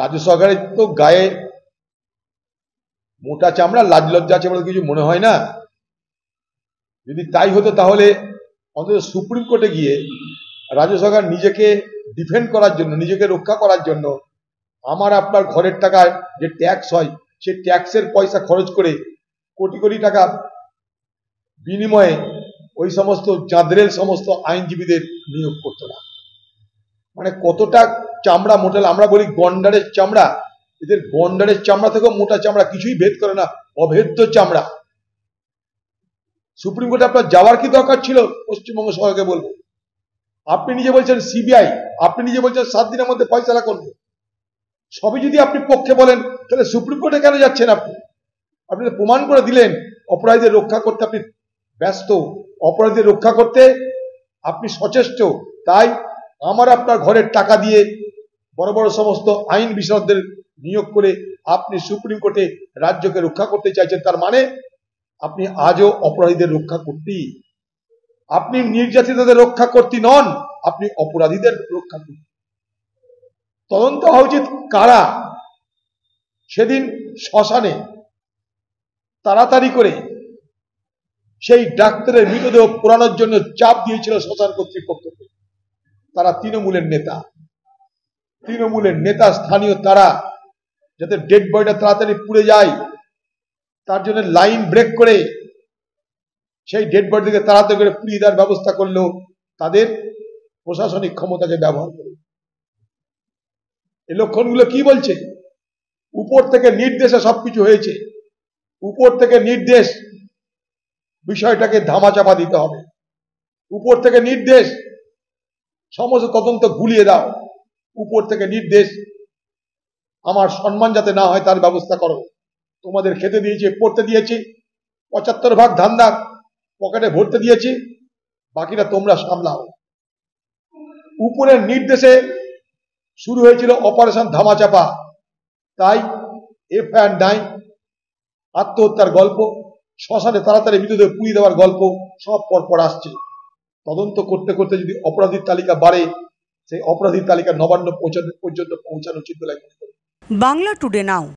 রাজ্য সরকারের তো গায়ে মোটা চামড়া, লাজ লজ্জা আছে বলে কিছু মনে হয় না। যদি তাই হতো তাহলে অন্তত সুপ্রিম কোর্টে গিয়ে রাজ্য সরকার নিজেকে ডিফেন্ড করার জন্য, নিজেকে রক্ষা করার জন্য আমার আপনার ঘরের টাকায় যে ট্যাক্স হয় সেই ট্যাক্সের পয়সা খরচ করে কোটি কোটি টাকা বিনিময়ে ওই সমস্ত চাঁদরেল সমস্ত আইনজীবীদের নিয়োগ করতো না। মানে কতটা চামড়া মোটাল, আমরা বলি গন্ডারের চামড়া, এদের গন্ডারের চামড়া থেকেও মোটা চামড়া, কিছুই ভেদ করে না, অভেদ্য চামড়া। সুপ্রিম কোর্টে আপনার যাওয়ার কি দরকার ছিল? পশ্চিমবঙ্গ সরকারকে বলবো, আপনি নিজে বলছেন সিবিআই, আপনি নিজে বলছেন 7 দিনের মধ্যে ফয়সালা করবে। সবই যদি আপনি পক্ষে বলেন তাহলে সুপ্রিম কোর্টে কেন যাচ্ছেন? আপনি প্রমাণ করে দিলেন অপরাধীদের রক্ষা করতে আপনি ব্যস্ত, অপরাধীদের রক্ষা করতে আপনি সচেষ্ট। তাই আমার আপনার ঘরের টাকা দিয়ে বড় বড় সমস্ত আইন বিশারদদের নিয়োগ করে আপনি সুপ্রিম কোর্টে রাজ্যকে রক্ষা করতে চাইছেন। তার মানে আপনি আজও অপরাধীদের রক্ষা করতে, আপনি নির্যাতিতদের রক্ষা করতে নন, আপনি অপরাধীদের রক্ষা করতে। তদন্ত হওয়া উচিত কারা সেদিন শ্মশানে তাড়াতাড়ি করে সেই ডাক্তারের মৃতদেহ পোড়ানোর জন্য চাপ দিয়েছিল শ্মশান কর্তৃপক্ষকে। তারা তৃণমূলের নেতা স্থানীয়, তারা যাতে ডেড বডিটা তাড়াতাড়ি পুড়ে যায় তার জন্য লাইন ব্রেক করে সেই ডেড বডিকে তাড়াতাড়ি করে পুড়িয়ে দেওয়ার ব্যবস্থা করলো তাদের প্রশাসনিক ক্ষমতাকে ব্যবহার করে। এই লক্ষণগুলো কি বলছে? উপর থেকে নির্দেশে সবকিছু হয়েছে, উপর থেকে নির্দেশ বিষয়টাকে ধামাচাপা দিতে হবে, উপর থেকে নির্দেশ সমস্ত তদন্ত গুলিয়ে দাও, উপর থেকে নির্দেশ আমার সম্মান যাতে না হয় তার ব্যবস্থা করো। তোমাদের খেতে দিয়েছি, পড়তে দিয়েছি, 75 ভাগ ধান্দা পকেটে ভরতে দিয়েছি, বাকিটা তোমরা সামলাও। উপরের নির্দেশে শুরু হয়েছিল অপারেশন ধামাচাপা, তাই এফআইআর নাই, আত্মহত্যার গল্প, শ্মশানে তাড়াতাড়ি মৃতদেহ পুড়িয়ে দেওয়ার গল্প সব পরপর আসছে। তদন্ত করতে করতে যদি অপরাধীর তালিকা বাড়ে, সেই অপরাধীর তালিকা নবান্ন পর্যন্ত পৌঁছানো উচিত বলে। বাংলা টুডে নাও